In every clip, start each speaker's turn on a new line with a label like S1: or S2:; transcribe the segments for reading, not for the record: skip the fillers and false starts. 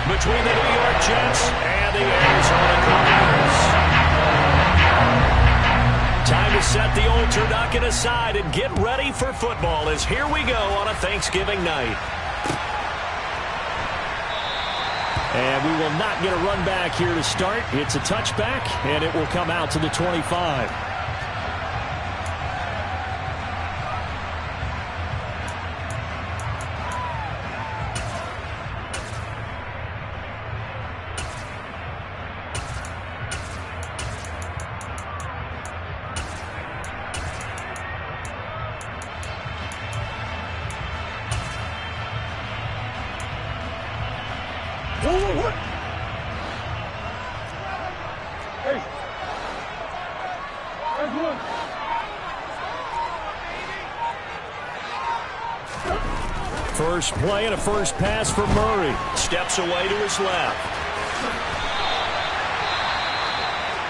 S1: between the New York Jets and the Arizona Cardinals. Time to set the old turducken aside and get ready for football as here we go on a Thanksgiving night. And we will not get a run back here to start. It's a touchback, and it will come out to the 25. First play and a first pass for Murray. Steps away to his left.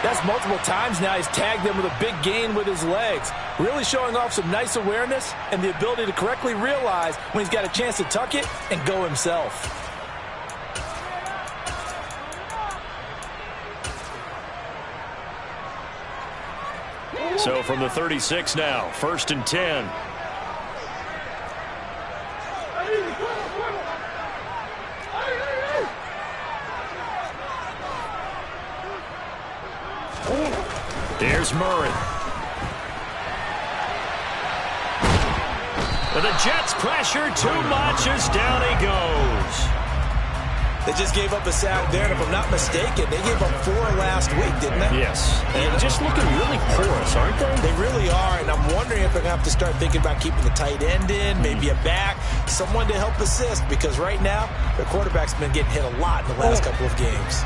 S2: That's multiple times now he's tagged them with a big gain with his legs. Really showing off some nice awareness and the ability to correctly realize when he's got a chance to tuck it and go himself.
S1: So from the 36 now, 1st and 10. Here's Murray. But the Jets pressure too much as down he goes.
S2: They just gave up a sack there, and if I'm not mistaken, they gave up 4 last week, didn't they?
S1: Yes. And just looking really porous, aren't they?
S2: They really are, and I'm wondering if they're going to have to start thinking about keeping the tight end in, maybe a back, someone to help assist, because right now, their quarterback's been getting hit a lot in the last couple of games.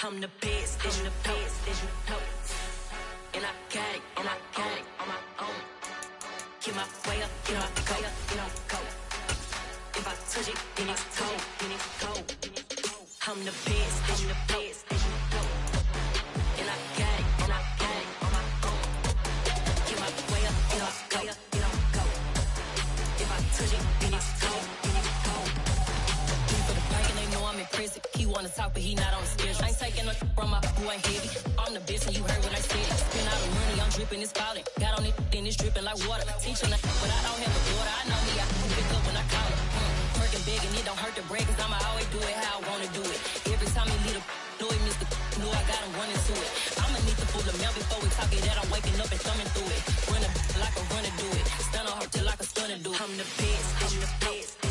S3: I'm the best, I'm the best, and I got it, and I got it on my own. Get my way up, get my go, go. If I touch it, then it's cold, I'm the best, I'm the best, and I got it, and I got it on my own. Get my way up, get my go, go. If I touch it, then it's cold, for the bank and they know I'm in prison. He wanna talk, but he not on the schedule. I ain't taking no from my who ain't heavy. I'm the best and you heard what I said. Spend all the money, I'm dripping, it's falling. Got on it, then it's dripping like water. Teaching that, but I don't have a daughter. I know me, I can pick up when I call it. Working big and it don't hurt to break, cause I'ma always do it how I wanna do it. Every time he lead a know he missed the know I got him running to it. I'ma need to pull the mail before we talk it that I'm waking up and thumbing through it. Run a like a runner do it. Stun on her till like a stunner do it. I'm the best, I'm the best.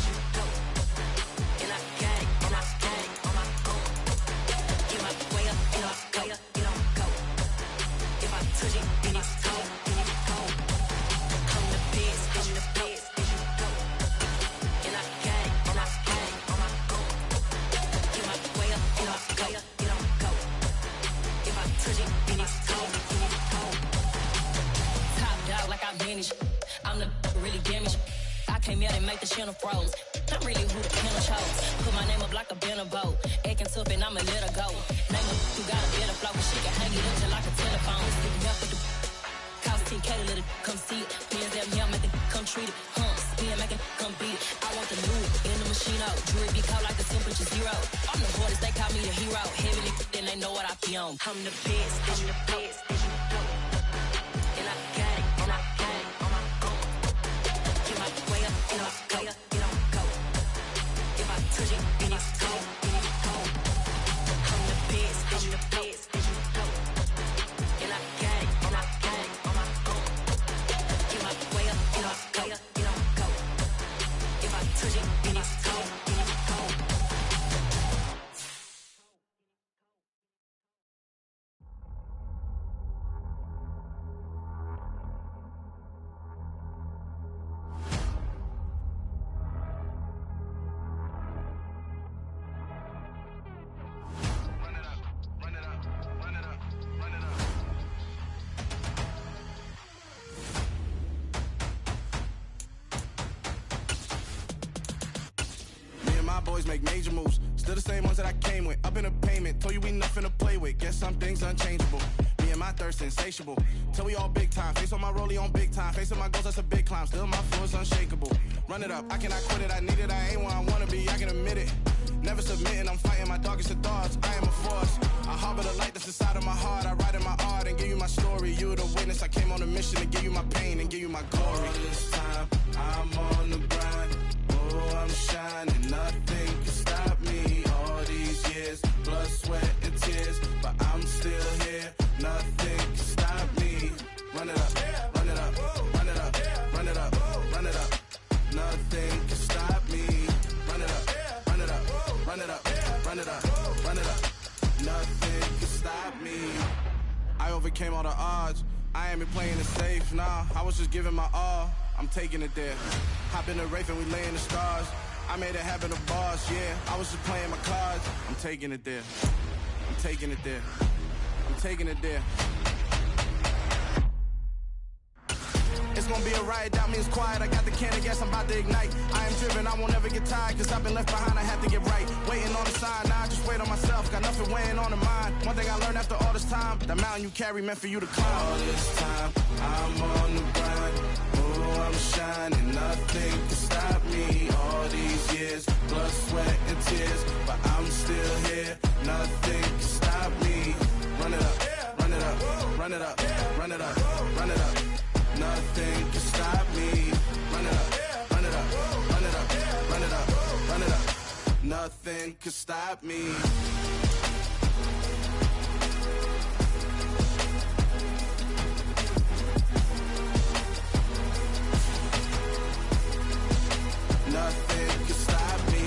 S3: And I got it, and I got it on my own. Get my way up, and I go, go. If I touch it, then it's cold, I'm the best, I'm the best. And I got it, and I got it on my own. Get my way up, and I go, go. If I touch it, then it's cold, Top dog like I manage. I'm the really damaged. I came out and make the channel froze. I'm really who the killer chose. Put my name up like a banner boat. Acting tough and I'ma let her go. Name her who got a better flow, but she can hang it up just like a telephone. Sticking up with the cost 10K to let it come see it. Pins that here, make it come treat it. Spin, make it come beat it. I want the new in the machine out. Jewelry be called like a temperature 0. I'm the hardest, they call me the hero. Heavily, then they know what I be on. I'm the best, I'm the best. And I got it, and I got it on my own. Get my way up, and I go, go. If I touch it, then it's cold, I'm the best, I'm the best. And I got it, and I got it on my own. Get my way up, and I go, go. If I touch it, then it's cold,
S4: my boys make major moves. Still the same ones that I came with. Up in the payment, told you we nothing to play with. Guess some things unchangeable. Me and my thirst insatiable. Till we all big time. Face on my rollie on big time. Facing my goals, that's a big climb. Still my flow is unshakable. Run it up, I cannot quit it. I need it, I ain't where I wanna be, I can admit it. Never submitting, I'm fighting my darkest of thoughts. I am a force. I harbor the light that's inside of my heart. I write in my art and give you my story. You the witness. I came on a mission to give you my pain and give you my glory. All this time, I'm on the grind. Oh, I'm shining. Nothing can stop me. All these years, blood, sweat, and tears. But I'm still here. Nothing can stop me. Run it up, run it up, run it up, run it up, run it up. Nothing can stop me. Run it up, run it up, run it up, run it up, run it up. Nothing can stop me. I overcame all the odds. I ain't been playing it safe, nah. I was just giving my all. I'm taking it there. Hop in the Wraith and we lay in the stars. I made it happen, the boss, yeah. I was just playing my cards. I'm taking it there. I'm taking it there. I'm taking it there. It's gonna be a riot, doubt me it's quiet. I got the can of gas, I'm about to ignite. I am driven, I won't ever get tired, cause I've been left behind, I have to get right. Waiting on the sign, now I just wait on myself. Got nothing weighing on the mind. One thing I learned after all this time, the mountain you carry meant for you to climb. All this time, I'm on the grind. Oh, I'm shining, nothing can stop me. All these years, blood, sweat, and tears. But I'm still here, nothing can stop me. Run it up, run it up, run it up, run it up, run it up. Nothing can stop me. Run it up, run it up, run it up, run it up, run it up. Nothing can stop me. Nothing can stop me.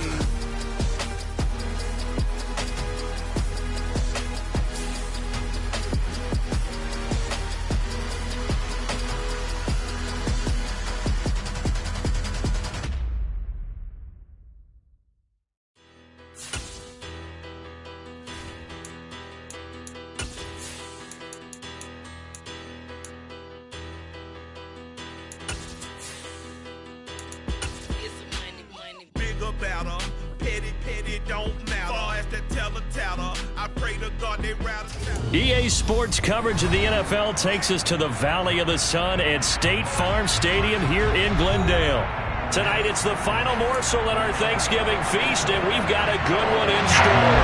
S1: EA Sports coverage of the NFL takes us to the Valley of the Sun at State Farm Stadium here in Glendale. Tonight it's the final morsel in our Thanksgiving feast, and we've got a good one in store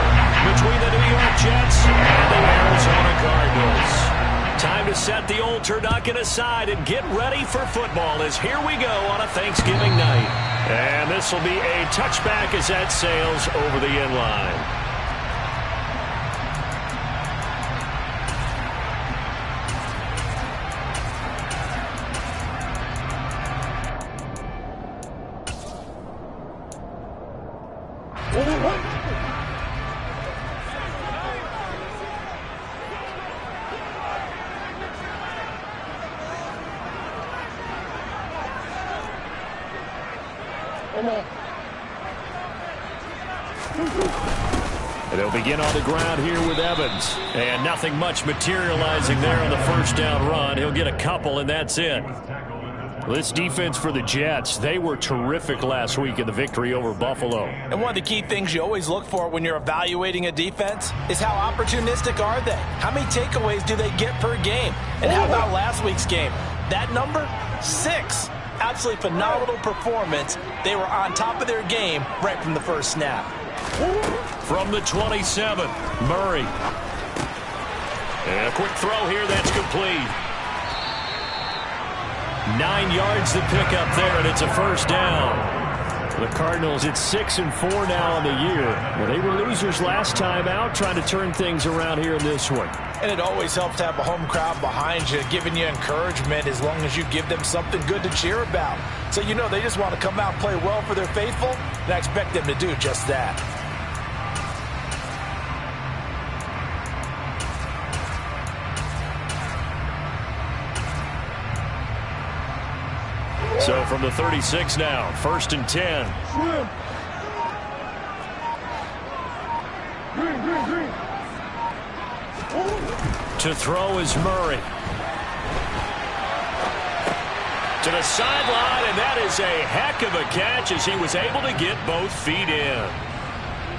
S1: between the New York Jets and the Arizona Cardinals. Time to set the old turducken aside and get ready for football, as here we go on a Thanksgiving night. And this will be a touchback as that sails over the end line. They'll begin on the ground here with Evans. And nothing much materializing there on the first down run. He'll get a couple, and that's it. This defense for the Jets, they were terrific last week in the victory over Buffalo.
S2: And one of the key things you always look for when you're evaluating a defense is how opportunistic are they? How many takeaways do they get per game? And how about last week's game? That number? 6. Absolutely phenomenal performance. They were on top of their game right from the first snap.
S1: From the 27, Murray. And a quick throw here, that's complete. 9 yards to pick up there, and it's a first down. The Cardinals, it's 6-4 now on the year. Well, they were losers last time out, trying to turn things around here in this one.
S2: And it always helps to have a home crowd behind you, giving you encouragement as long as you give them something good to cheer about. So you know they just want to come out and play well for their faithful, and I expect them to do just that.
S1: So from the 36 now, 1st and 10. To throw is Murray. To the sideline, and that is a heck of a catch as he was able to get both feet in.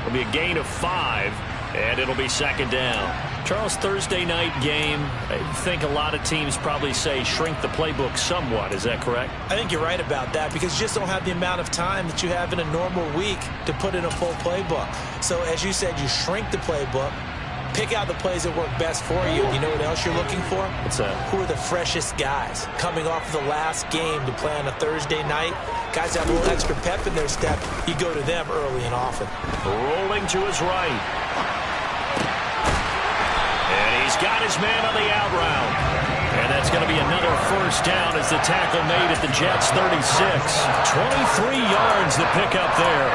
S1: It'll be a gain of 5, and it'll be second down. Charles, Thursday night game, I think a lot of teams probably say shrink the playbook somewhat. Is that correct?
S2: I think you're right about that because you just don't have the amount of time that you have in a normal week to put in a full playbook. So as you said, you shrink the playbook, pick out the plays that work best for you. You know what else you're looking for?
S1: What's that?
S2: Who are the freshest guys coming off of the last game to play on a Thursday night? Guys have a little extra pep in their step. You go to them early and often.
S1: Rolling to his right. And he's got his man on the out route. And that's going to be another first down as the tackle made at the Jets' 36. 23 yards to pick up there.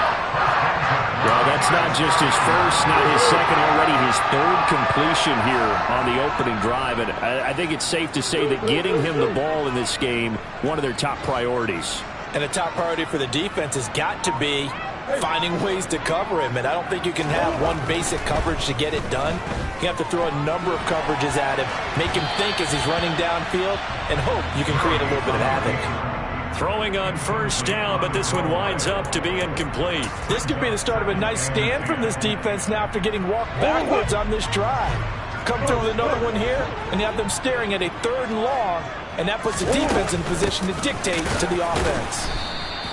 S5: Well, that's not just his first, not his second, already his third completion here on the opening drive. And I think it's safe to say that getting him the ball in this game, one of their top priorities.
S2: And a top priority for the defense has got to be finding ways to cover him. And I don't think you can have one basic coverage to get it done. You have to throw a number of coverages at him, make him think as he's running downfield, and hope you can create a little bit of havoc.
S1: Throwing on first down, but this one winds up to be incomplete.
S2: This could be the start of a nice stand from this defense now after getting walked backwards on this drive. Come through with another one here, and you have them staring at a 3rd and long, and that puts the defense in position to dictate to the offense.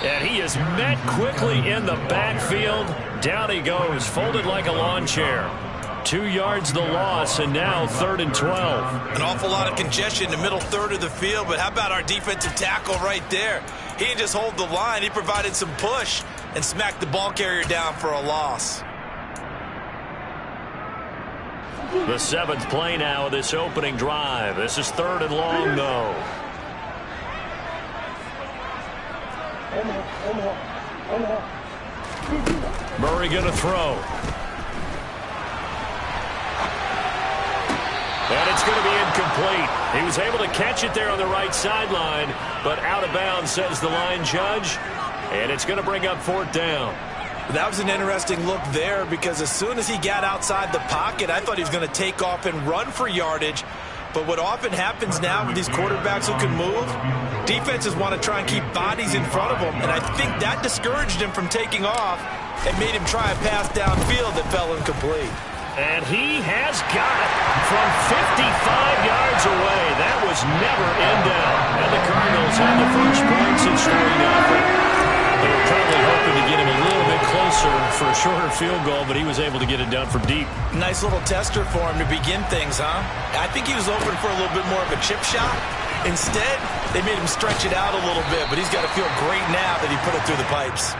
S1: And he is met quickly in the backfield. Down he goes, folded like a lawn chair. 2 yards the loss, and now 3rd and 12.
S2: An awful lot of congestion in the middle third of the field, but how about our defensive tackle right there? He didn't just hold the line, he provided some push and smacked the ball carrier down for a loss.
S1: The 7th play now of this opening drive. This is 3rd and long, though. Murray going to throw. And it's going to be incomplete. He was able to catch it there on the right sideline, but out of bounds, says the line judge. And it's going to bring up 4th down.
S2: That was an interesting look there because as soon as he got outside the pocket, I thought he was going to take off and run for yardage. But what often happens now with these quarterbacks who can move, defenses want to try and keep bodies in front of them. And I think that discouraged him from taking off and made him try a pass downfield that fell incomplete.
S1: And he has got it from 55 yards away. That was never in doubt. And the Cardinals have the first points. It's 3-0. They were probably hoping to get him a little bit closer for a shorter field goal, but he was able to get it down from deep.
S2: Nice little tester for him to begin things, huh? I think he was open for a little bit more of a chip shot. Instead, they made him stretch it out a little bit, but he's got to feel great now that he put it through the pipes.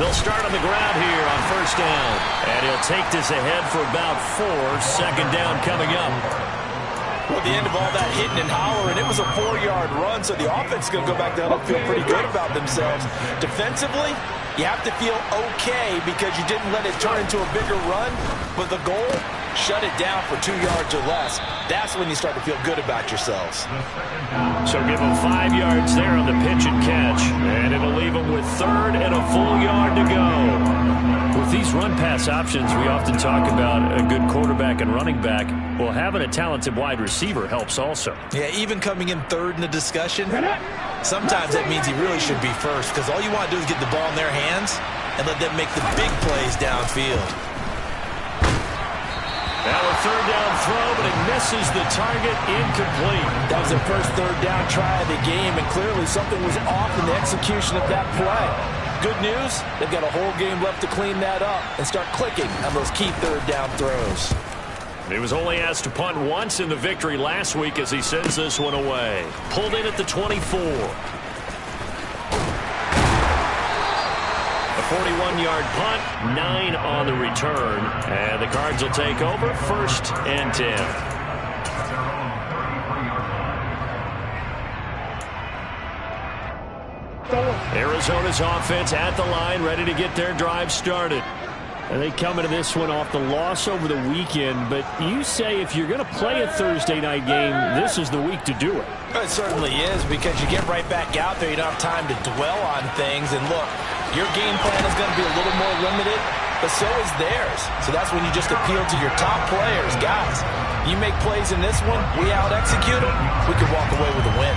S1: They'll start on the ground here on first down. And he'll take this ahead for about 4. 2nd down coming up.
S2: Well, the end of all that hitting and hollering, it was a 4-yard run, so the offense is going to go back down and feel pretty good about themselves. Defensively, you have to feel okay because you didn't let it turn into a bigger run, but the goal, shut it down for 2 yards or less. That's when you start to feel good about yourselves.
S1: So give them 5 yards there on the pitch and catch, and it'll leave them with 3rd and a full yard to go. With these run-pass options, we often talk about a good quarterback and running back. Well, having a talented wide receiver helps also.
S2: Yeah, even coming in 3rd in the discussion, sometimes that means he really should be first because all you want to do is get the ball in their hands and let them make the big plays downfield.
S1: Now a 3rd down throw, but it misses the target, incomplete.
S2: That was their first 3rd down try of the game, and clearly something was off in the execution of that play. Good news, they've got a whole game left to clean that up and start clicking on those key 3rd down throws.
S1: He was only asked to punt once in the victory last week as he sends this one away. Pulled in at the 24. A 41-yard punt, 9 on the return, and the Cards will take over 1st and 10. Arizona's offense at the line, ready to get their drive started. And they come into this one off the loss over the weekend, but you say if you're going to play a Thursday night game, this is the week to do it.
S2: It certainly is, because you get right back out there. You don't have time to dwell on things. And look, your game plan is going to be a little more limited, but so is theirs. So that's when you just appeal to your top players. Guys, you make plays in this one, we out-execute them, we can walk away with a win.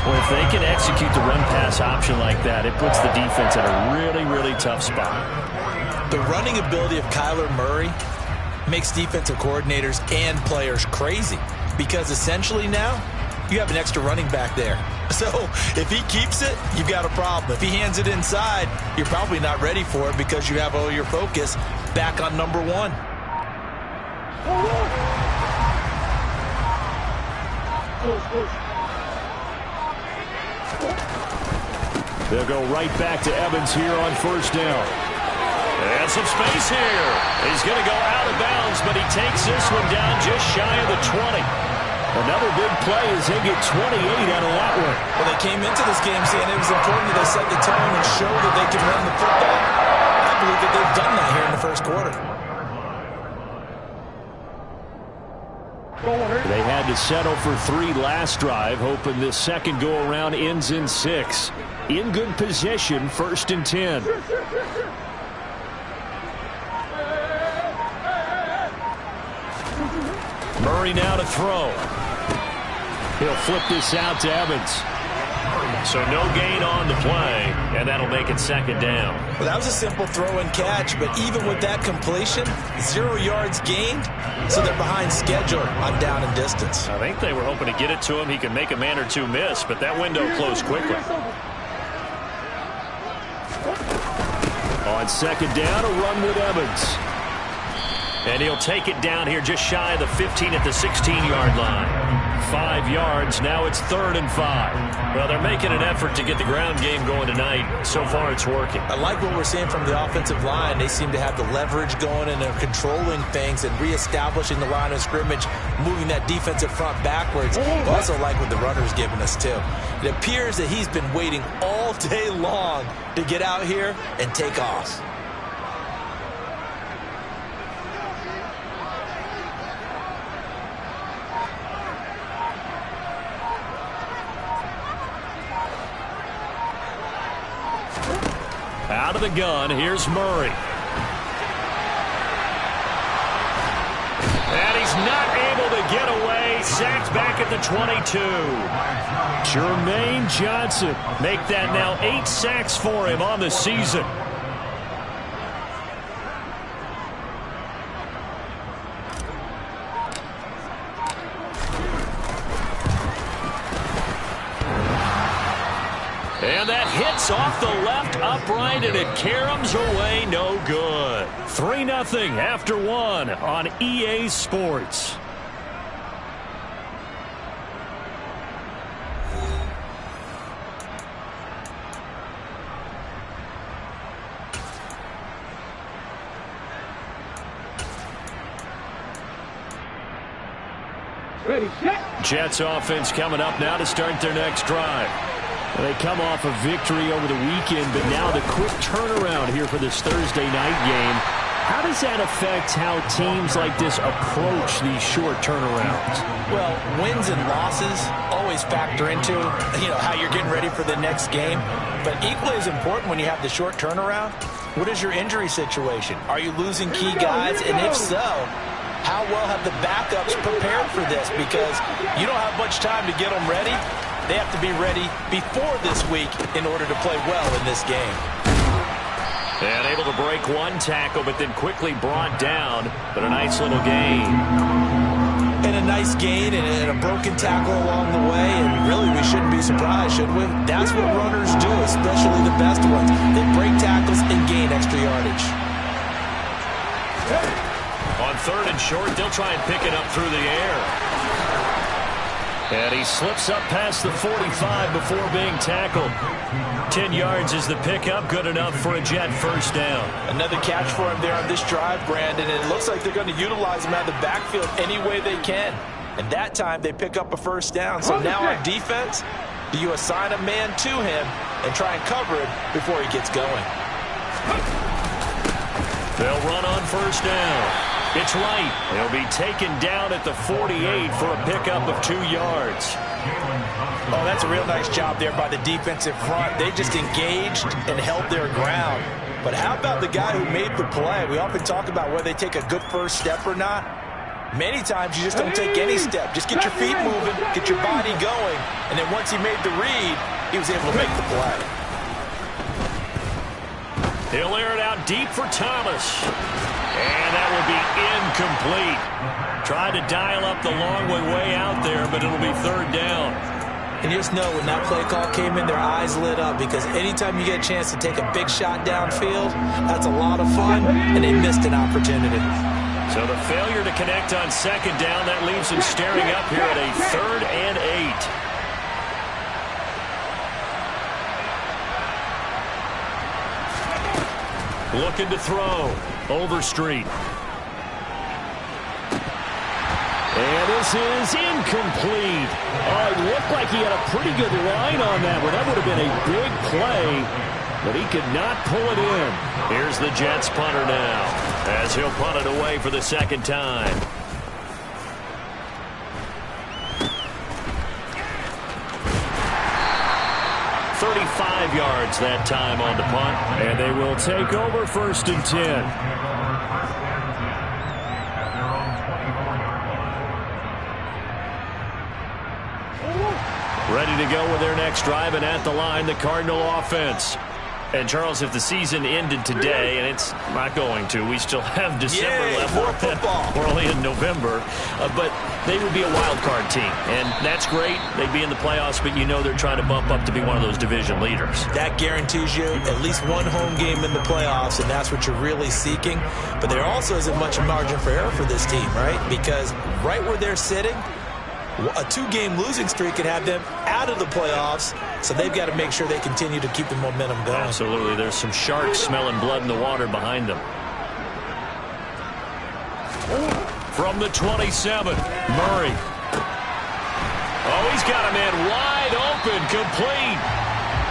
S1: Well, if they can execute the run-pass option like that, it puts the defense in a really, really tough spot.
S2: The running ability of Kyler Murray makes defensive coordinators and players crazy, because essentially now you have an extra running back there. So if he keeps it, you've got a problem. If he hands it inside, you're probably not ready for it because you have all your focus back on number one.
S1: They'll go right back to Evans here on first down. And some space here. He's going to go out of bounds, but he takes this one down just shy of the 20. Another big play as they get 28 out of that one.
S2: Well, they came into this game saying it was important that they set the tone and show that they can run the football. I believe that they've done that here in the first quarter.
S1: They had to settle for 3 last drive, hoping this second go-around ends in 6. In good position, 1st and 10. Murray now to throw. He'll flip this out to Evans. So no gain on the play, and that'll make it 2nd down.
S2: Well, that was a simple throw and catch, but even with that completion, 0 yards gained, so they're behind schedule on down and distance.
S1: I think they were hoping to get it to him. He could make a man or two miss, but that window closed quickly. On 2nd down, a run with Evans. And he'll take it down here just shy of the 15 at the 16-yard line. 5 yards. Now it's 3rd and 5. Well, they're making an effort to get the ground game going tonight. So far, it's working.
S2: I like what we're seeing from the offensive line. They seem to have the leverage going, and they're controlling things and reestablishing the line of scrimmage, moving that defensive front backwards. I also like what the runner's giving us, too. It appears that he's been waiting all day long to get out here and take off.
S1: Out of the gun, here's Murray. And he's not able to get away. Sacked back at the 22. Jermaine Johnson make that now 8 sacks for him on the season. And that hits off the left upright, and it caroms away, no good. 3-0 after 1 on EA Sports.
S6: Ready, set.
S1: Jets offense coming up now to start their next drive. They come off a victory over the weekend, but now the quick turnaround here for this Thursday night game. How does that affect how teams like this approach these short turnarounds?
S2: Well, wins and losses always factor into, how you're getting ready for the next game. But equally as important when you have the short turnaround, what is your injury situation? Are you losing key guys? And if so, how well have the backups prepared for this? Because you don't have much time to get them ready. They have to be ready before this week in order to play well in this game.
S1: And able to break 1 tackle, but then quickly brought down. But a nice little gain.
S2: And a nice gain and a broken tackle along the way. And really, we shouldn't be surprised, should we? That's what runners do, especially the best ones. They break tackles and gain extra yardage.
S1: On 3rd and short, they'll try and pick it up through the air. And he slips up past the 45 before being tackled. 10 yards is the pickup, good enough for a Jet first down.
S2: Another catch for him there on this drive, Brandon, and it looks like they're going to utilize him out of the backfield any way they can. And that time they pick up a first down. So now on defense, Do you assign a man to him and try and cover him before he gets going?
S1: They'll run on first down. It's right. He'll be taken down at the 48 for a pickup of 2 yards.
S2: Oh, that's a real nice job there by the defensive front. They just engaged and held their ground. But how about the guy who made the play? We often talk about whether they take a good first step or not. Many times you just don't take any step. Just get your feet moving, get your body going, and then once he made the read, he was able to make the play.
S1: He'll air it out deep for Thomas. And that will be incomplete. Tried to dial up the long way out there, but it'll be third down.
S2: And just know when that play call came in, their eyes lit up, because anytime you get a chance to take a big shot downfield, that's a lot of fun, and they missed an opportunity.
S1: So the failure to connect on second down, that leaves them staring up here at a 3rd and 8. Looking to throw. Overstreet. And this is incomplete.
S5: Oh, it looked like he had a pretty good line on that one. That would have been a big play, but he could not pull it in.
S1: Here's the Jets punter now, as he'll punt it away for the second time. Yards that time on the punt,
S5: and they will take over 1st and 10.
S1: Ready to go with their next drive, and at the line, the Cardinal offense. And, Charles, if the season ended today, and it's not going to, we still have December left.
S2: More football.
S1: We're only in November. But they would be a wild card team, and that's great. They'd be in the playoffs, but you know they're trying to bump up to be one of those division leaders.
S2: That guarantees you at least one home game in the playoffs, and that's what you're really seeking. But there also isn't much margin for error for this team, right? Because right where they're sitting, a 2-game losing streak could have them out of the playoffs, so they've got to make sure they continue to keep the momentum going.
S1: Absolutely. There's some sharks smelling blood in the water behind them. From the 27, Murray. Oh, he's got a man wide open, complete.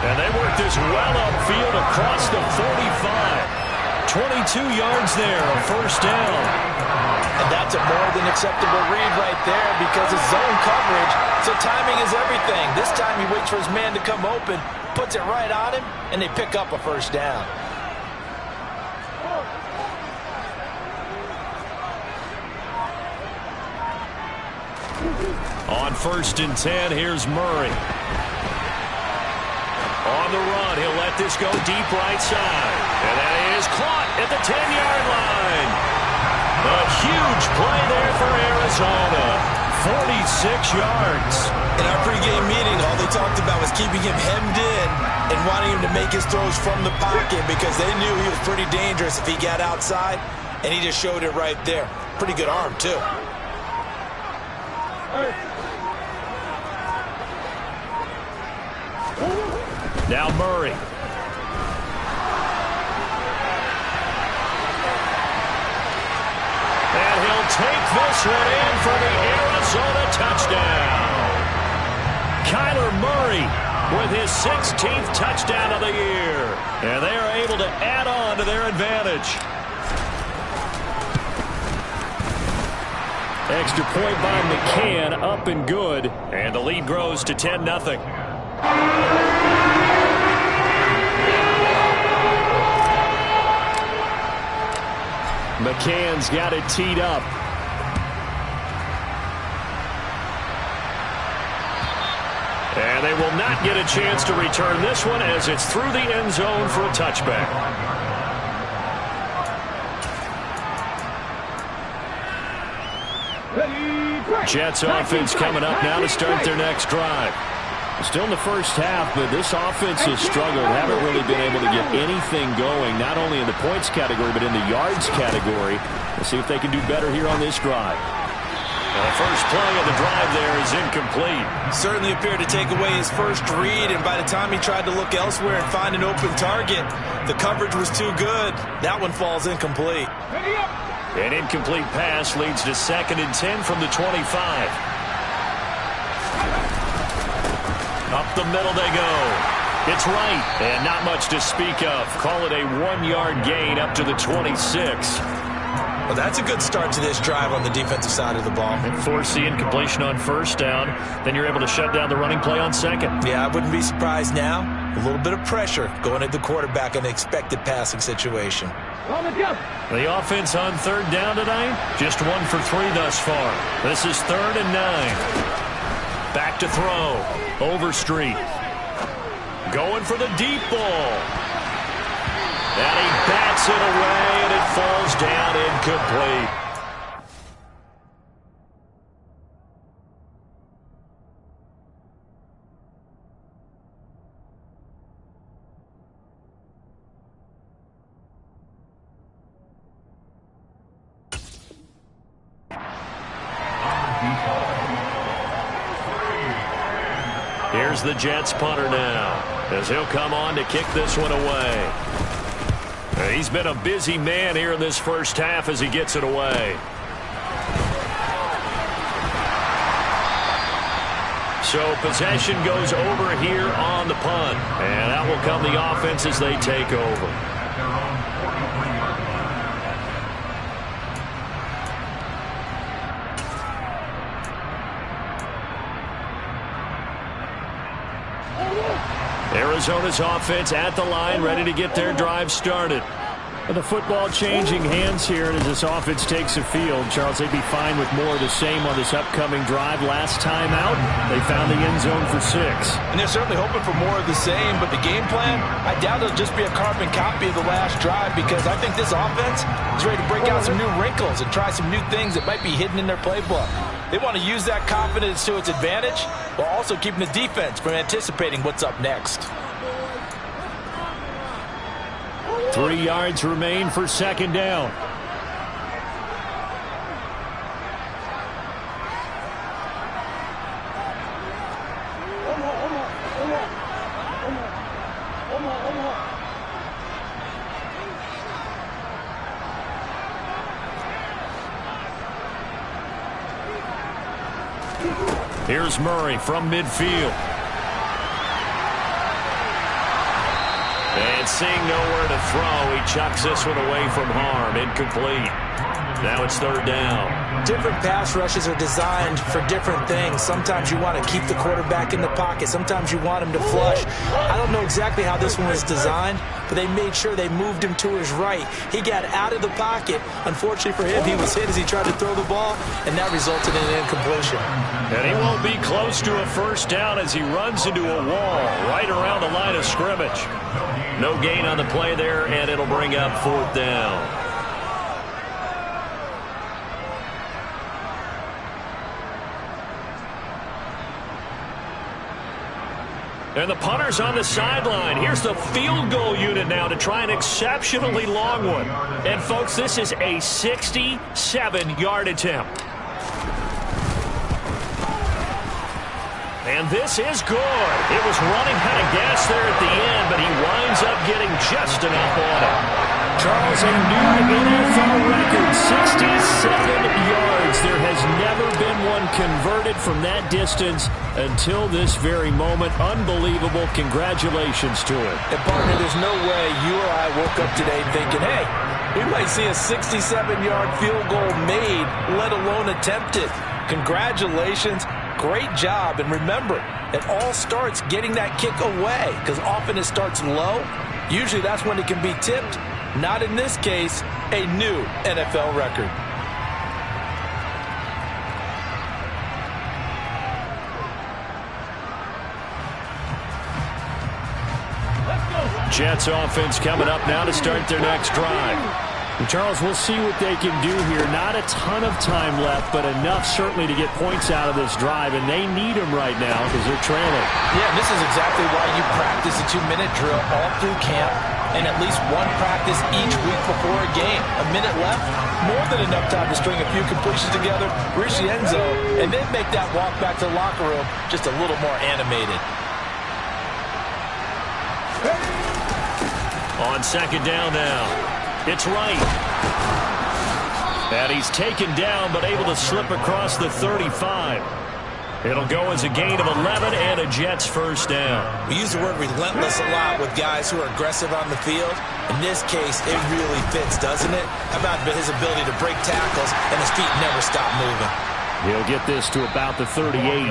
S1: And they work this well upfield across the 45. 22 yards there, a first down.
S2: And that's a more than acceptable read right there because it's zone coverage, so timing is everything. This time he waits for his man to come open, puts it right on him, and they pick up a first down.
S1: On 1st and 10, here's Murray. On the run, he'll let this go deep right side. And that is caught at the 10-yard line. A huge play there for Arizona. 46 yards.
S2: In our pregame meeting, all they talked about was keeping him hemmed in and wanting him to make his throws from the pocket because they knew he was pretty dangerous if he got outside, and he just showed it right there. Pretty good arm, too.
S1: Now Murray. And he'll take this one in for the Arizona touchdown. Kyler Murray with his 16th touchdown of the year. And they are able to add on to their advantage. Extra point by McCann, up and good. And the lead grows to 10-0. McCann's got it teed up. And they will not get a chance to return this one as it's through the end zone for a touchback. Jets offense coming up now to start their next drive. Still in the first half, but this offense has struggled. Haven't really been able to get anything going, not only in the points category, but in the yards category. We'll see if they can do better here on this drive. The first play of the drive there is incomplete.
S2: Certainly appeared to take away his first read, and by the time he tried to look elsewhere and find an open target, the coverage was too good. That one falls incomplete.
S1: An incomplete pass leads to 2nd and 10 from the 25. Up Up the middle they go. It's right, and not much to speak of. Call it a 1-yard gain up to the 26.
S2: Well, that's a good start to this drive on the defensive side of the ball.
S1: And force the incompletion on first down. Then you're able to shut down the running play on second.
S2: Yeah, I wouldn't be surprised now. A little bit of pressure going at the quarterback in an expected passing situation.
S1: The offense on third down tonight, just 1 for 3 thus far. This is 3rd and 9. Back to throw. Overstreet. Going for the deep ball. And he bats it away, and it falls down incomplete. Here's the Jets punter now, as he'll come on to kick this one away. He's been a busy man here in this first half as he gets it away. So possession goes over here on the punt. And out will come the offense as they take over. Arizona's offense at the line, ready to get their drive started.
S5: The football changing hands here as this offense takes the field. Charles, they'd be fine with more of the same on this upcoming drive. Last time out, they found the end zone for 6.
S2: And they're certainly hoping for more of the same, but the game plan, I doubt it'll just be a carbon copy of the last drive, because I think this offense is ready to break out some new wrinkles and try some new things that might be hidden in their playbook. They want to use that confidence to its advantage while also keeping the defense from anticipating what's up next.
S5: 3 yards remain for second down.
S1: Here's Murray from midfield. And seeing nowhere to throw, he chucks this one away from harm. Incomplete. Now it's third down.
S2: Different pass rushes are designed for different things. Sometimes you want to keep the quarterback in the pocket. Sometimes you want him to flush. I don't know exactly how this one was designed, but they made sure they moved him to his right. He got out of the pocket. Unfortunately for him, he was hit as he tried to throw the ball, and that resulted in an incompletion.
S1: And he won't be close to a first down as he runs into a wall right around the line of scrimmage. No gain on the play there, and it'll bring up fourth down. And the punter's on the sideline. Here's the field goal unit now to try an exceptionally long one. And, folks, this is a 67-yard attempt. And this is good. It was running out of gas there at the end, but he winds up getting just enough on it. Charles, a new NFL record, 67 yards. There has never been one converted from that distance until this very moment. Unbelievable. Congratulations to him.
S2: And, partner, there's no way you or I woke up today thinking, hey, we might see a 67-yard field goal made, let alone attempted. Congratulations. Great job. And remember, it all starts getting that kick away, because often it starts low. Usually that's when it can be tipped. Not in this case, a new NFL record.
S1: Jets offense coming up now to start their next drive.
S5: And Charles, we'll see what they can do here. Not a ton of time left, but enough certainly to get points out of this drive, and they need them right now because they're trailing.
S2: Yeah, this is exactly why you practice a 2-minute drill all through camp and at least one practice each week before a game. A minute left, more than enough time to string a few completions together, reach the end zone, and then make that walk back to the locker room just a little more animated.
S1: On second down now. It's right. And he's taken down, but able to slip across the 35. It'll go as a gain of 11 and a Jets first down.
S2: We use the word relentless a lot with guys who are aggressive on the field. In this case, it really fits, doesn't it? How about his ability to break tackles and his feet never stop moving?
S1: He'll get this to about the 38.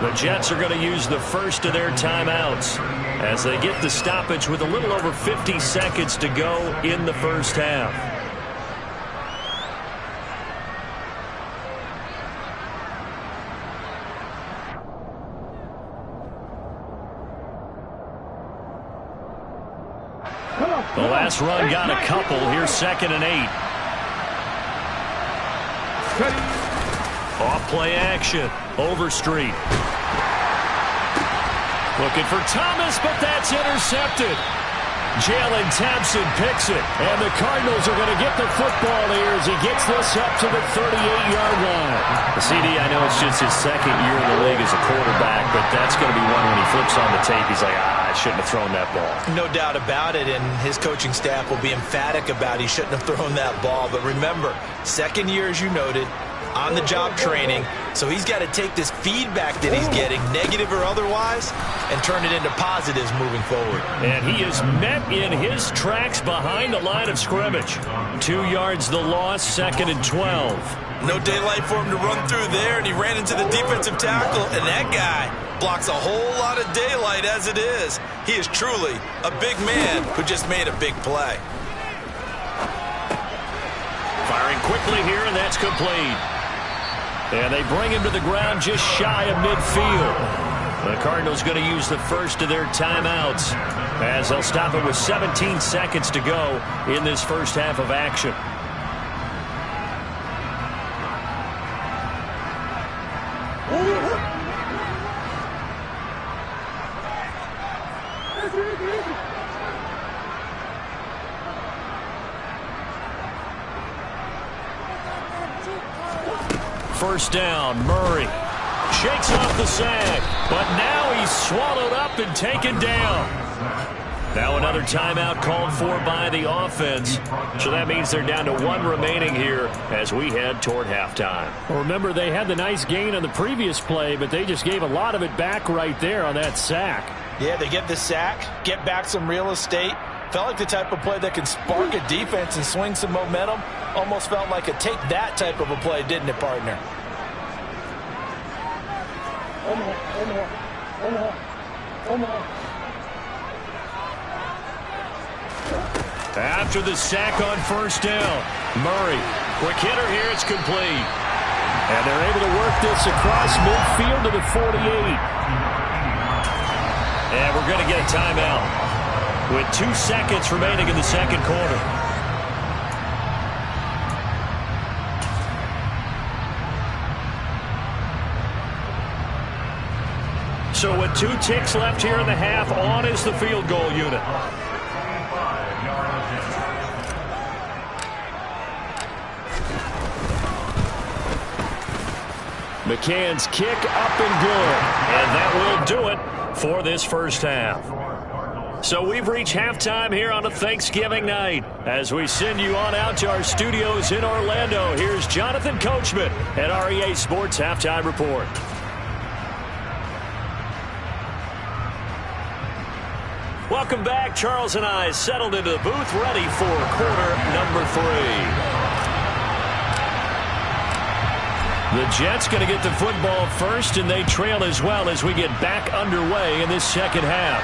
S1: The Jets are going to use the first of their timeouts as they get the stoppage with a little over 50 seconds to go in the first half. The last run got a couple. Here's 2nd and 8. Off play action. Overstreet. Looking for Thomas, but that's intercepted. Jalen Thompson picks it, and the Cardinals are going to get the football here as he gets this up to the 38-yard line. The CD, I know it's just his 2nd year in the league as a quarterback, but that's going to be one when he flips on the tape, he's like, I shouldn't have thrown that ball.
S2: No doubt about it, and his coaching staff will be emphatic about he shouldn't have thrown that ball. But remember, 2nd year, as you noted, on-the-job training, so he's got to take this feedback that he's getting, negative or otherwise, and turn it into positives moving forward. And
S1: he is met in his tracks behind the line of scrimmage. 2 yards the loss, 2nd and 12.
S2: No daylight for him to run through there, and he ran into the defensive tackle, and that guy blocks a whole lot of daylight as it is. He is truly a big man who just made a big play.
S1: Firing quickly here, and that's complete. And they bring him to the ground just shy of midfield. The Cardinals going to use the first of their timeouts as they'll stop it with 17 seconds to go in this first half of action. First down, Murray shakes off the sack, but now he's swallowed up and taken down. Now another timeout called for by the offense, so that means they're down to 1 remaining here as we head toward halftime.
S5: Well, remember, they had the nice gain on the previous play, but they just gave a lot of it back right there on that sack.
S2: Yeah, they get the sack, get back some real estate. Felt like the type of play that can spark a defense and swing some momentum. Almost felt like a take that type of a play, didn't it, partner?
S1: After the sack on first down, Murray, quick hitter here, it's complete.
S5: And they're able to work this across midfield to the 48.
S1: And we're going to get a timeout with 2 seconds remaining in the second quarter. So with 2 ticks left here in the half, on is the field goal unit. McCann's kick up and good. And that will do it for this first half. So we've reached halftime here on a Thanksgiving night. As we send you on out to our studios in Orlando, here's Jonathan Coachman at REA Sports Halftime Report. Welcome back. Charles and I settled into the booth, ready for quarter number 3. The Jets going to get the football first, and they trail as well as we get back underway in this second half.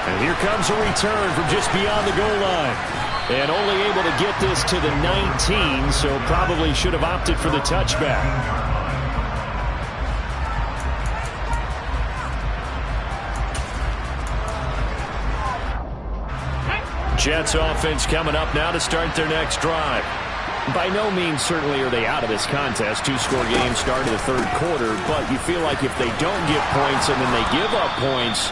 S1: And here comes a return from just beyond the goal line. And only able to get this to the 19, so probably should have opted for the touchback. Jets offense coming up now to start their next drive.
S5: By no means certainly are they out of this contest. 2-score game start of the third quarter, but you feel like if they don't get points and then they give up points,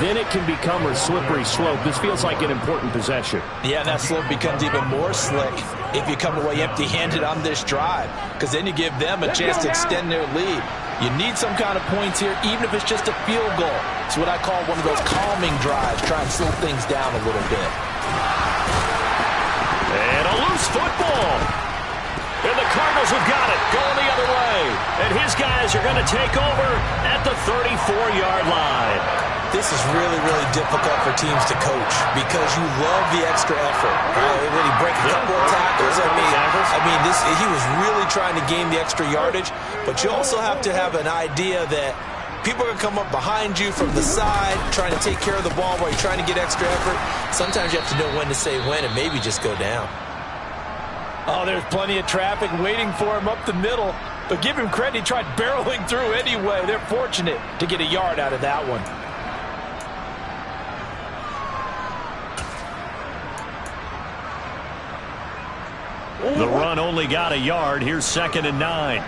S5: then it can become a slippery slope. This feels like an important possession.
S2: Yeah, and that slope becomes even more slick if you come away empty-handed on this drive, because then you give them a chance to extend their lead. You need some kind of points here, even if it's just a field goal. It's what I call one of those calming drives, try and slow things down a little bit.
S1: And a loose football. And the Cardinals have got it, going the other way. And his guys are going to take over at the 34-yard line.
S2: This is really, really difficult for teams to coach because you love the extra effort. Right? When he breaks a couple of tackles, he was really trying to gain the extra yardage, but you also have to have an idea that people are going to come up behind you from the side, trying to take care of the ball while you're trying to get extra effort. Sometimes you have to know when to say when and maybe just go down.
S6: Oh, there's plenty of traffic waiting for him up the middle, but give him credit, he tried barreling through anyway. They're fortunate to get a yard out of that one.
S1: The run only got a yard. Here's 2nd and 9.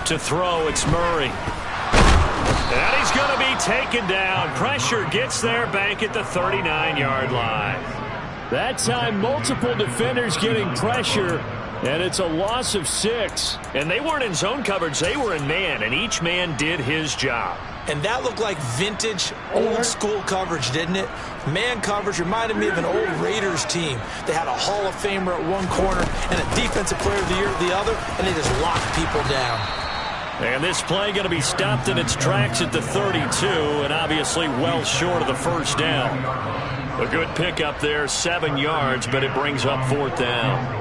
S1: To throw, it's Murray. And he's going to be taken down. Pressure gets there, bank at the 39-yard line. That time, multiple defenders getting pressure, and it's a loss of 6. And they weren't in zone coverage. They were in man, and each man did his job.
S2: And that looked like vintage, old-school coverage, didn't it? Man coverage reminded me of an old Raiders team. They had a Hall of Famer at one corner and a Defensive Player of the Year at the other, and they just locked people down.
S1: And this play going to be stopped in its tracks at the 32, and obviously well short of the first down. A good pickup there, 7 yards, but it brings up 4th down.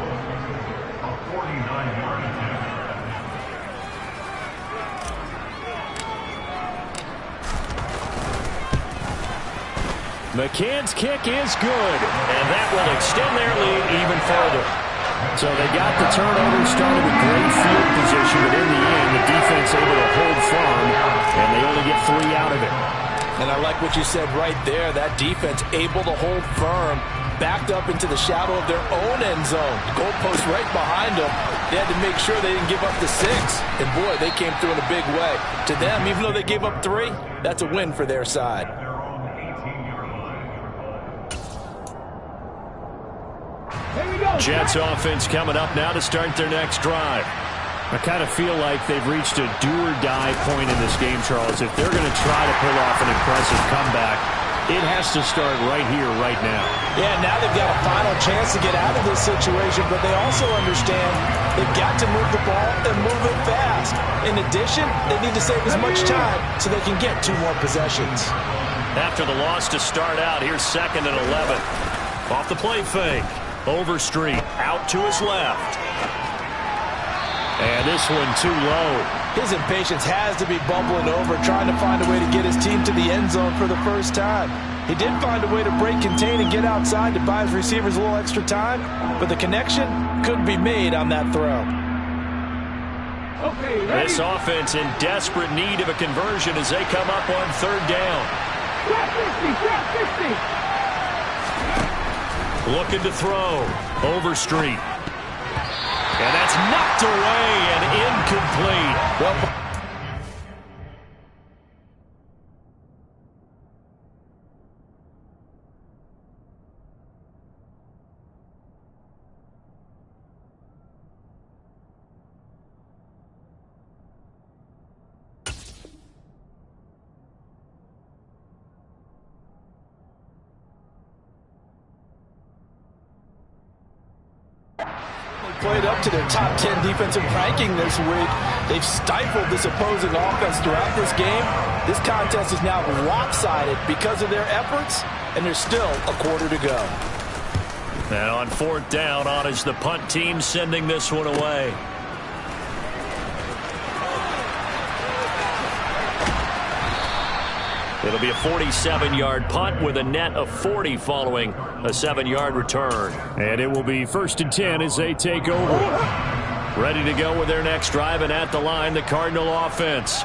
S1: McCann's kick is good, and that will extend their lead even further. So they got the turnover, started with great field position, but in the end, the defense able to hold firm, and they only get 3 out of it.
S6: And I like what you said right there. That defense able to hold firm, backed up into the shadow of their own end zone. The goalpost right behind them. They had to make sure they didn't give up the 6. And, boy, they came through in a big way. To them, even though they gave up 3, that's a win for their side.
S1: Jets offense coming up now to start their next drive. I kind of feel like they've reached a do-or-die point in this game, Charles. If they're going to try to pull off an impressive comeback, it has to start right here, right now.
S6: Yeah, now they've got a final chance to get out of this situation, but they also understand they've got to move the ball and move it fast. In addition, they need to save as much time so they can get 2 more possessions.
S1: After the loss to start out, here's 2nd and 11. Off the play fake. Overstreet out to his left. And this one too low.
S6: His impatience has to be bubbling over, trying to find a way to get his team to the end zone for the first time. He did find a way to break contain and get outside to buy his receivers a little extra time, but the connection couldn't be made on that throw.
S1: This offense in desperate need of a conversion as they come up on 3rd down. Looking to throw. Overstreet. And that's knocked away and incomplete.
S6: Well, played up to their top 10 defensive ranking this week. They've stifled this opposing offense throughout this game. This contest is now lopsided because of their efforts, and there's still a quarter to go.
S1: And on 4th down, on is the punt team sending this one away. It'll be a 47-yard punt with a net of 40 following a 7-yard return. And it will be 1st and 10 as they take over. Ready to go with their next drive, and at the line, the Cardinal offense.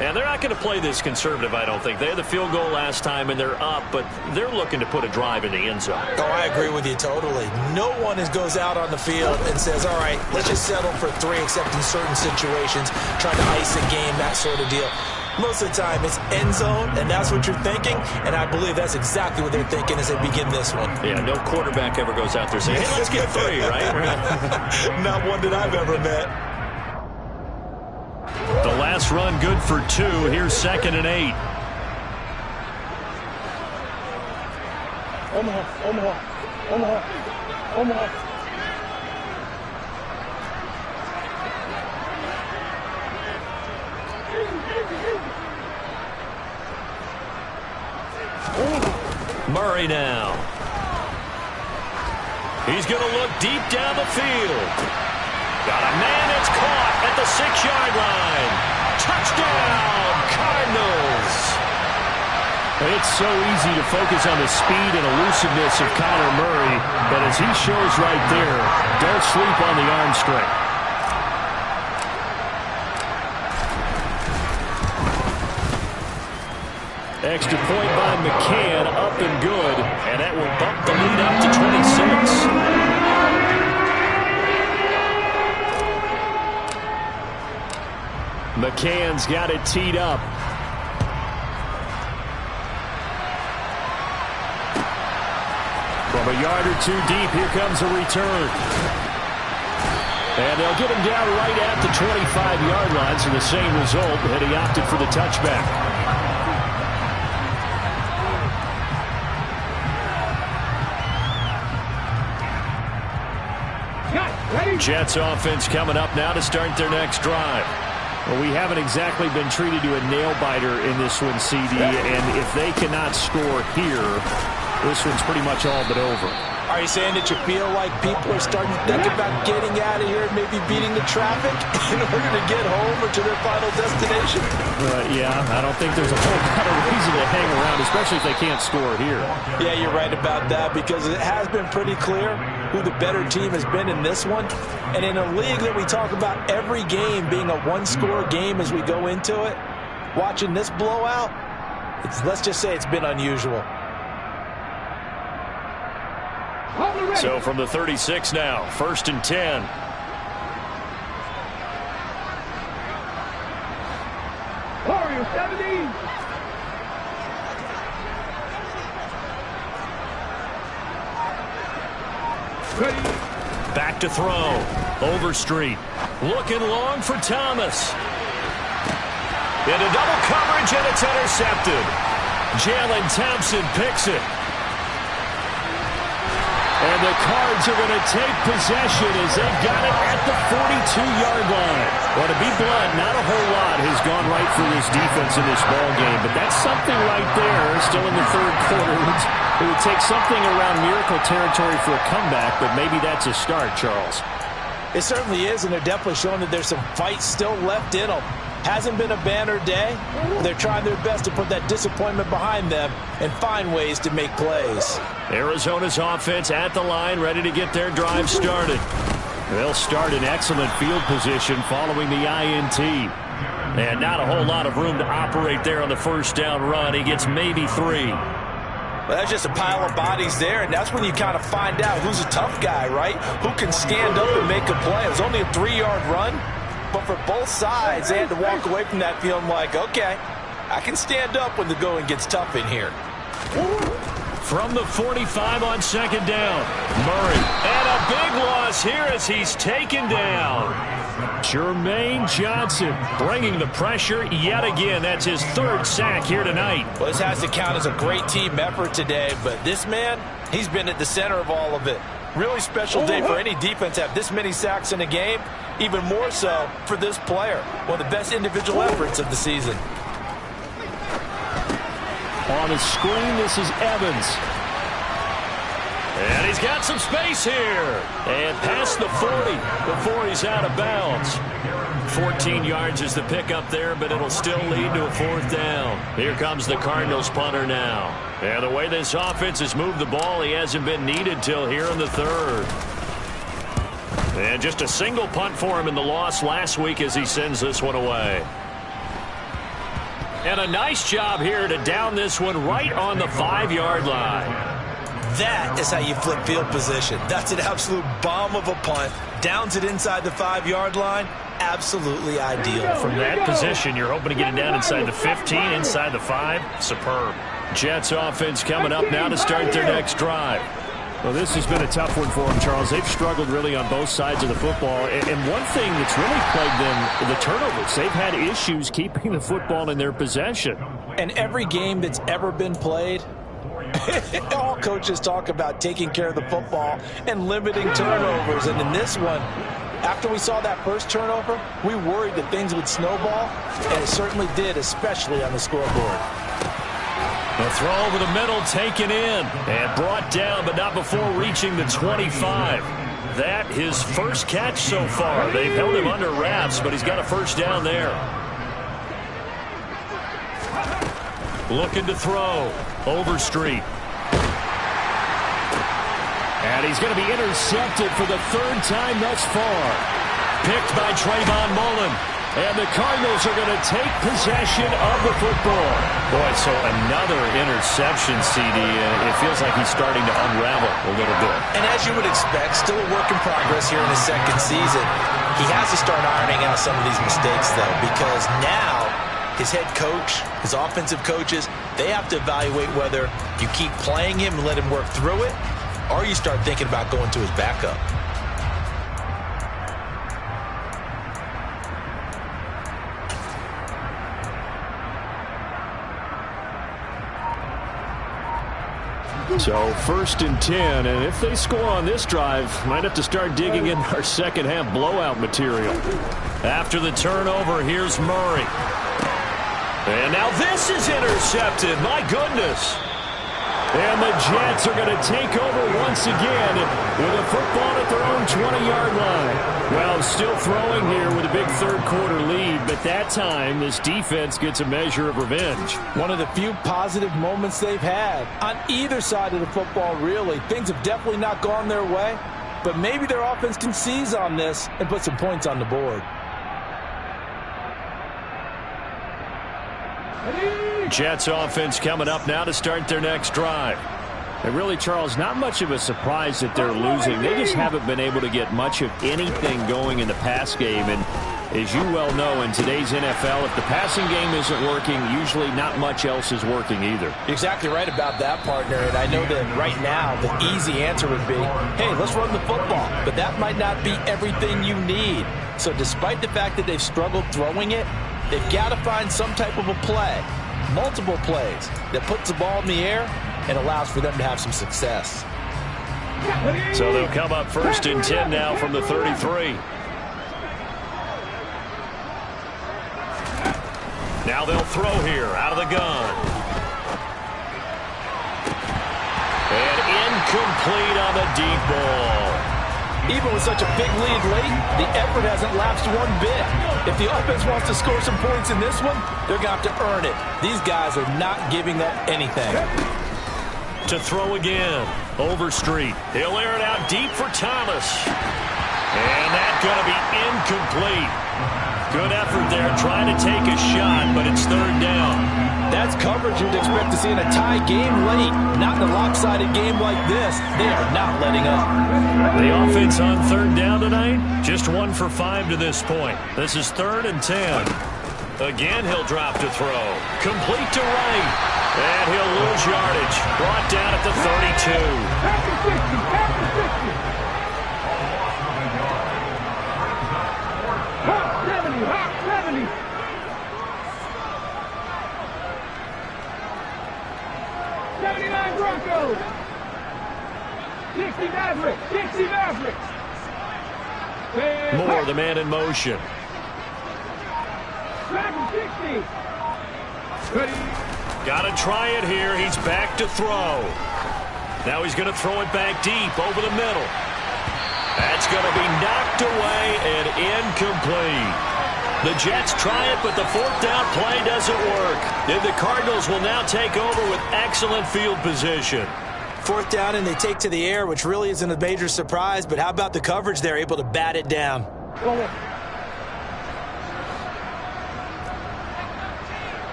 S1: And they're not going to play this conservative, I don't think. They had the field goal last time, and they're up, but they're looking to put a drive in the end zone.
S2: Oh, I agree with you totally. No one goes out on the field and says, all right, let's just settle for 3, except in certain situations, trying to ice a game, that sort of deal. Most of the time, it's end zone, and that's what you're thinking, and I believe that's exactly what they're thinking as they begin this one.
S1: Yeah, no quarterback ever goes out there saying, hey, let's get 3, right?
S2: Not one that I've ever met.
S1: run good for 2. Here's 2nd and 8.
S7: Omaha.
S1: Murray now. He's going to look deep down the field. Got a man that's caught at the 6-yard line. Touchdown, Cardinals.
S5: It's so easy to focus on the speed and elusiveness of Kyler Murray, but as he shows right there, don't sleep on the arm strength. Extra point by McCann, up and good, and that will bump the lead up to 26. McCann's got it teed up. From a yard or 2 deep, here comes a return. And they'll get him down right at the 25-yard line, so the same result, and he opted for the touchback. Jets offense coming up now to start their next drive. Well, we haven't exactly been treated to a nail-biter in this one, CD, and if they cannot score here, this one's pretty much all but over.
S2: Are you saying that you feel like people are starting to think about getting out of here and maybe beating the traffic in order to get home or to their final destination?
S5: Yeah, I don't think there's a whole lot of reason to hang around, especially if they can't score here.
S2: Yeah, you're right about that, because it has been pretty clear who the better team has been in this one. And in a league that we talk about every game being a one-score game as we go into it, watching this blowout, let's just say it's been unusual.
S1: So from the 36 now, 1st and 10.
S7: Warriors 17. Ready.
S1: Back to throw. Overstreet. Looking long for Thomas. Into double coverage, and it's intercepted. Jalen Thompson picks it. And the Cards are going to take possession as they got it at the 42-yard line. Well, to be blunt, not a whole lot has gone right for this defense in this ball game, but that's something right there. Still in the 3rd quarter. It would take something around miracle territory for a comeback, but maybe that's a start, Charles.
S2: It certainly is, and they're definitely showing that there's some fight still left in them. Hasn't been a banner day. They're trying their best to put that disappointment behind them and find ways to make plays.
S1: Arizona's offense at the line, ready to get their drive started. They'll start in excellent field position following the INT. And not a whole lot of room to operate there on the 1st down run. He gets maybe 3.
S2: Well, that's just a pile of bodies there, and that's when you kind of find out who's a tough guy, right? Who can stand up and make a play. It was only a 3-yard run. But for both sides, they had to walk away from that feeling like, okay, I can stand up when the going gets tough in here.
S1: From the 45 on 2nd down, Murray. And a big loss here as he's taken down. Jermaine Johnson bringing the pressure yet again. That's his 3rd sack here tonight.
S2: Well, this has to count as a great team effort today, but this man, he's been at the center of all of it. Really special day for any defense to have this many sacks in a game, even more so for this player. One of the best individual efforts of the season.
S5: On the screen, this is Evans.
S1: And he's got some space here. And past the 40 before he's out of bounds. 14 yards is the pickup there, but it'll still lead to a 4th down. Here comes the Cardinals punter now. And the way this offense has moved the ball, he hasn't been needed till here in the 3rd. And just a single punt for him in the loss last week as he sends this one away. And a nice job here to down this one right on the 5-yard line.
S2: That is how you flip field position. That's an absolute bomb of a punt. Downs it inside the 5-yard line. Absolutely ideal.
S1: From that position, you're hoping to get it down inside the 15, inside the 5. Superb. Jets offense coming up now to start their next drive.
S5: Well, this has been a tough one for them, Charles. They've struggled really on both sides of the football. And one thing that's really plagued them, the turnovers. They've had issues keeping the football in their possession.
S6: And every game that's ever been played, all coaches talk about taking care of the football and limiting turnovers. And in this one, after we saw that first turnover, we worried that things would snowball, and it certainly did, especially on the scoreboard.
S1: The throw over the middle, taken in, and brought down, but not before reaching the 25. That his first catch so far. They've held him under wraps, but he's got a first down there. Looking to throw. Overstreet. And he's going to be intercepted for the third time thus far. Picked by Trayvon Mullen. And the Cardinals are going to take possession of the football. Boy, so another interception, CD. It feels like he's starting to unravel a little bit.
S6: And as you would expect, still a work in progress here in his second season. He has to start ironing out some of these mistakes, though, because now his head coach, his offensive coaches, they have to evaluate whether you keep playing him and let him work through it, or you start thinking about going to his backup.
S5: So first and 10, and if they score on this drive, might have to start digging in our second half blowout material.
S1: After the turnover, here's Murray. And now this is intercepted. My goodness.
S5: And the Jets are going to take over once again with a football at their own 20-yard line. Well, still throwing here with a big third-quarter lead, but that time this defense gets a measure of revenge.
S6: One of the few positive moments they've had on either side of the football, really. Things have definitely not gone their way, but maybe their offense can seize on this and put some points on the board.
S1: Jets offense coming up now to start their next drive.
S5: And really, Charles, not much of a surprise that they're losing. They just haven't been able to get much of anything going in the pass game. And as you well know, in today's NFL, if the passing game isn't working, usually not much else is working either.
S6: You're exactly right about that, partner. And I know that right now the easy answer would be, hey, let's run the football. But that might not be everything you need. So despite the fact that they've struggled throwing it, they've got to find some type of a play. Multiple plays that puts the ball in the air and allows for them to have some success.
S1: So they'll come up first and 10 now from the 33. Now they'll throw here out of the gun. And incomplete on the deep ball.
S6: Even with such a big lead late, the effort hasn't lapsed one bit. If the offense wants to score some points in this one, they're going to have to earn it. These guys are not giving up anything.
S1: To throw again. Overstreet. He'll air it out deep for Thomas. And that's going to be incomplete. Good effort there trying to take a shot, but it's third down.
S6: That's coverage you'd expect to see in a tie game late. Not in a lopsided game like this. They are not letting up.
S1: The offense on third down tonight, just 1 for 5 to this point. This is 3rd and 10. Again, he'll drop to throw. Complete to right. And he'll lose yardage. Brought down at the 32.
S7: Broncos. 60 Mavericks. 60 Mavericks.
S1: Moore, the man in motion.
S7: 60.
S1: Got to try it here. He's back to throw. Now he's going to throw it back deep over the middle. That's going to be knocked away and incomplete. The Jets try it, but the 4th down play doesn't work. And the Cardinals will now take over with excellent field position.
S6: 4th down, and they take to the air, which really isn't a major surprise. But how about the coverage? They're able to bat it down.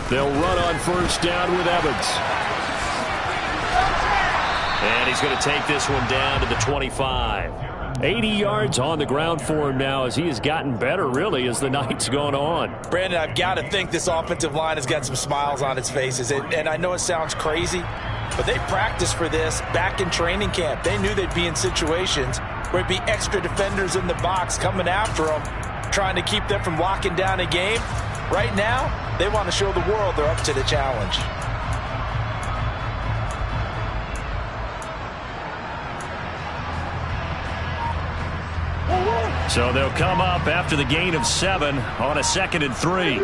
S5: They'll run on first down with Evans.
S1: And he's going to take this one down to the 25. 80 yards on the ground for him now as he has gotten better, really, as the night's gone on.
S6: Brandon, I've got to think this offensive line has got some smiles on its faces. And I know it sounds crazy, but they practiced for this back in training camp. They knew they'd be in situations where it'd be extra defenders in the box coming after them, trying to keep them from locking down a game. Right now, they want to show the world they're up to the challenge.
S1: So they'll come up after the gain of 7 on a 2nd and 3.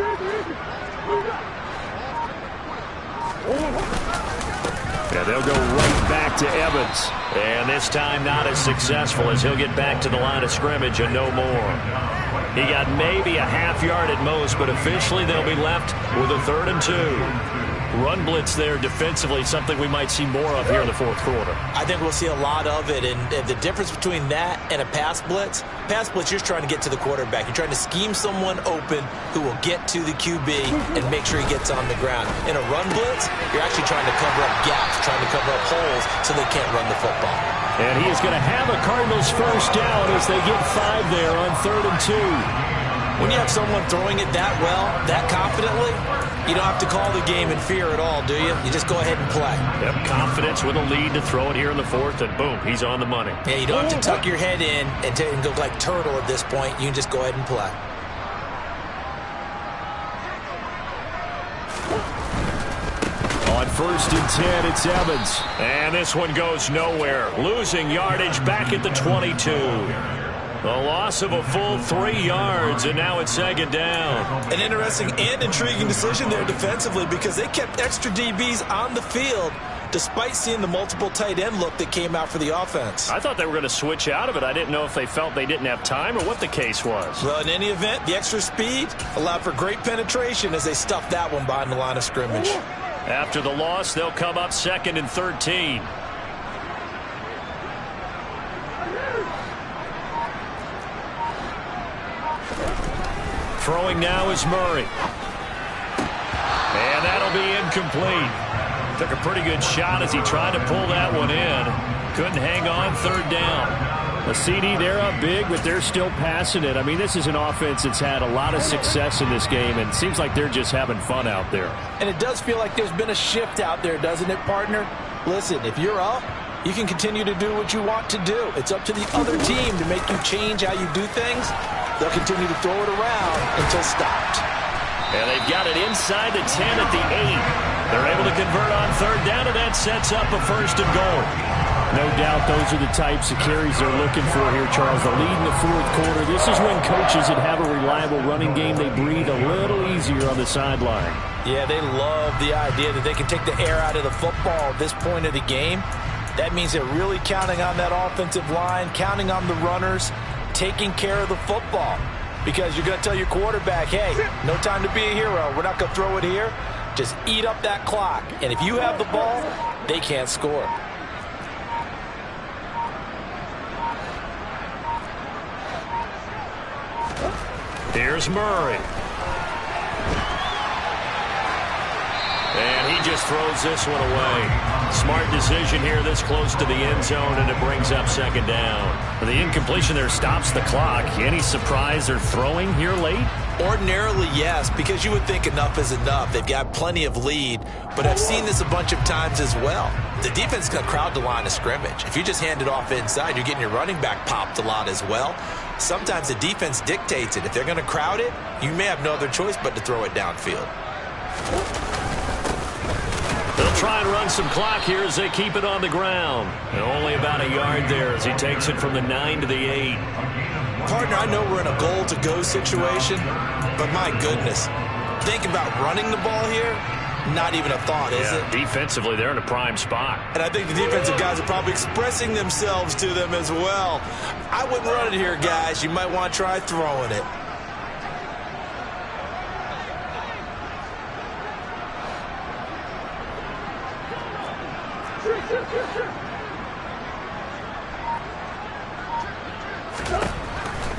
S1: Yeah, they'll go right back to Evans. And this time not as successful as he'll get back to the line of scrimmage and no more. He got maybe a half yard at most, but officially they'll be left with a 3rd and 2. Run blitz there defensively, something we might see more of here in the 4th quarter.
S6: I think we'll see a lot of it, and the difference between that and a pass blitz, you're trying to get to the quarterback. You're trying to scheme someone open who will get to the QB and make sure he gets on the ground. In a run blitz, you're actually trying to cover up gaps, trying to cover up holes so they can't run the football.
S1: And he is going to have a Cardinals first down as they get 5 there on 3rd and 2.
S6: When you have someone throwing it that well, that confidently, you don't have to call the game in fear at all, do you? You just go ahead and play.
S1: Yep, confidence with a lead to throw it here in the 4th, and boom, he's on the money.
S6: Yeah, you don't have to tuck your head in and go like turtle at this point. You can just go ahead and play.
S1: On 1st and 10, it's Evans. And this one goes nowhere. Losing yardage back at the 22. A loss of a full 3 yards, and now it's 2nd down.
S6: An interesting and intriguing decision there defensively because they kept extra DBs on the field despite seeing the multiple tight end look that came out for the offense.
S1: I thought they were going to switch out of it. I didn't know if they felt they didn't have time or what the case was.
S6: Well, in any event, the extra speed allowed for great penetration as they stuffed that one behind the line of scrimmage.
S1: After the loss, they'll come up 2nd and 13. Throwing now is Murray. And that'll be incomplete. Took a pretty good shot as he tried to pull that one in. Couldn't hang on, 3rd down. A CD, they're up big, but they're still passing it. I mean, this is an offense that's had a lot of success in this game, and it seems like they're just having fun out there.
S6: And it does feel like there's been a shift out there, doesn't it, partner? Listen, if you're up, you can continue to do what you want to do. It's up to the other team to make you change how you do things. They'll continue to throw it around until stopped.
S1: And they've got it inside the 10 at the 8. They're able to convert on 3rd down, and that sets up a 1st and goal. No doubt those are the types of carries they're looking for here, Charles. The lead in the 4th quarter. This is when coaches that have a reliable running game, they breathe a little easier on the sideline.
S6: Yeah, they love the idea that they can take the air out of the football at this point of the game. That means they're really counting on that offensive line, counting on the runners, taking care of the football. Because you're going to tell your quarterback, hey, no time to be a hero. We're not going to throw it here. Just eat up that clock. And if you have the ball, they can't score.
S1: Here's Murray. And he just throws this one away. Smart decision here this close to the end zone, and it brings up 2nd down. The incompletion there stops the clock. Any surprise they're throwing here late?
S6: Ordinarily, yes, because you would think enough is enough. They've got plenty of lead, but I've seen this a bunch of times as well. The defense is going to crowd the line of scrimmage. If you just hand it off inside, you're getting your running back popped a lot as well. Sometimes the defense dictates it. If they're going to crowd it, you may have no other choice but to throw it downfield.
S1: They'll try and run some clock here as they keep it on the ground. And only about a yard there as he takes it from the 9 to the 8.
S6: Partner, I know we're in a goal-to-go situation, but my goodness, think about running the ball here, not even a thought, is it?
S1: Defensively, they're in a prime spot.
S6: And I think the defensive guys are probably expressing themselves to them as well. I wouldn't run it here, guys. You might want to try throwing it.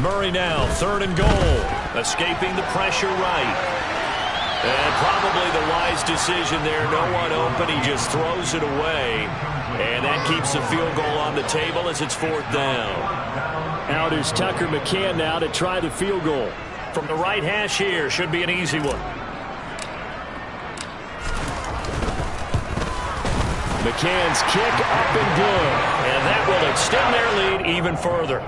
S1: Murray now, 3rd and goal. Escaping the pressure right. And probably the wise decision there. No one open. He just throws it away. And that keeps the field goal on the table as it's 4th down.
S5: Out is Tucker McCann now to try the field goal.
S1: From the right hash here. Should be an easy one.
S5: McCann's kick up and good.
S1: And that will extend their lead even further.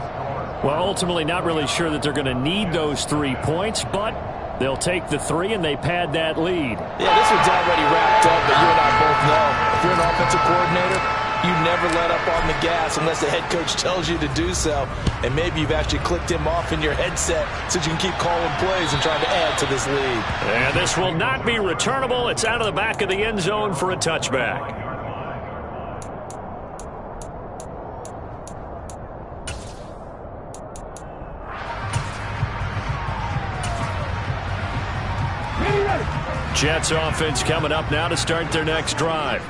S5: Well, ultimately not really sure that they're going to need those 3 points, but they'll take the 3 and they pad that lead.
S6: Yeah, this one's already wrapped up, but you and I both know if you're an offensive coordinator, you never let up on the gas unless the head coach tells you to do so. And maybe you've actually clicked him off in your headset so you can keep calling plays and trying to add to this lead.
S1: And this will not be returnable. It's out of the back of the end zone for a touchback. Jets offense coming up now to start their next drive.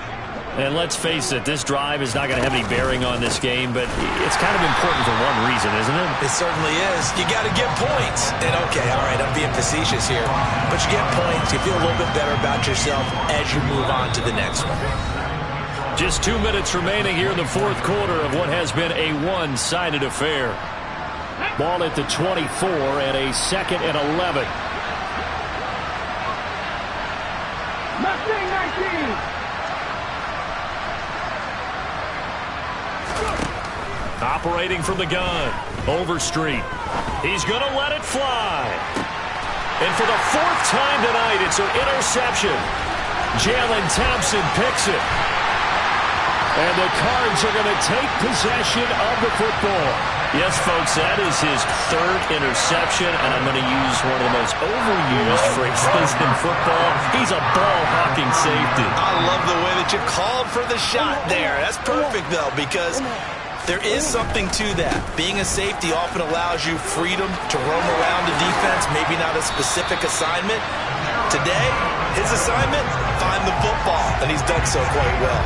S1: And let's face it, this drive is not going to have any bearing on this game, but it's kind of important for one reason, isn't it?
S2: It certainly is. You got to get points. And okay, all right, I'm being facetious here. But you get points, you feel a little bit better about yourself as you move on to the next one.
S1: Just 2 minutes remaining here in the 4th quarter of what has been a one-sided affair.
S5: Ball at the 24 and a 2nd and 11.
S7: Mustang 19.
S1: Operating from the gun. Overstreet. He's going to let it fly. And for the 4th time tonight, it's an interception. Jalen Thompson picks it. And the Cards are going to take possession of the football. Yes, folks, that is his 3rd interception, and I'm going to use one of the most overused phrases in football. He's a ball-hawking safety.
S2: I love the way that you called for the shot there. That's perfect, though, because there is something to that. Being a safety often allows you freedom to roam around the defense, maybe not a specific assignment. Today, his assignment, find the football, and he's done so quite well.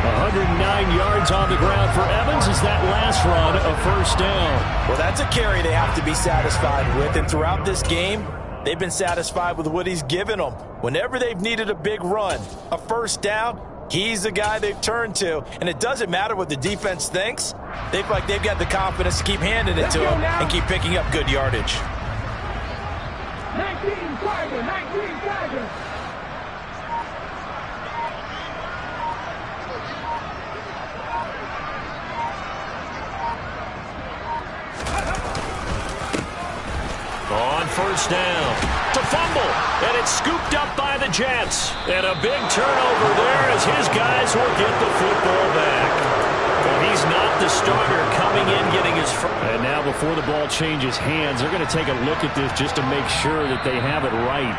S5: 109 yards on the ground for Evans as that last run a 1st down.
S2: Well, that's a carry they have to be satisfied with, and throughout this game, they've been satisfied with what he's given them. Whenever they've needed a big run, a 1st down, he's the guy they've turned to, and it doesn't matter what the defense thinks. They feel like they've got the confidence to keep handing it to him and keep picking up good yardage.
S7: 19 Tiger, 19 Tiger.
S1: On 1st down, to fumble, and it's scooped up by the Jets. And a big turnover there as his guys will get the football back. Well, he's not the starter coming in, getting his first.
S5: And now before the ball changes hands, they're going to take a look at this just to make sure that they have it right.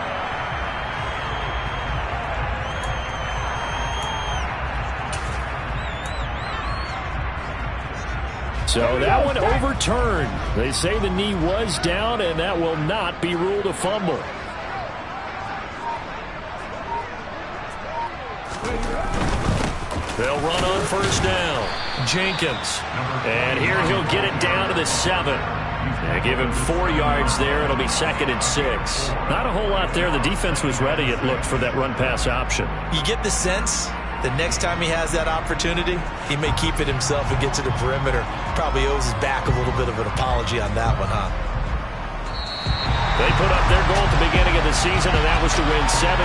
S5: So that one overturned. They say the knee was down, and that will not be ruled a fumble.
S1: They'll run on 1st down. Jenkins. And here he'll get it down to the 7. Give him 4 yards there. It'll be 2nd and 6. Not a whole lot there. The defense was ready, it looked, for that run-pass option.
S2: You get the sense the next time he has that opportunity, he may keep it himself and get to the perimeter. Probably owes his back a little bit of an apology on that one, huh?
S1: They put up their goal at the beginning of the season, and that was to win 7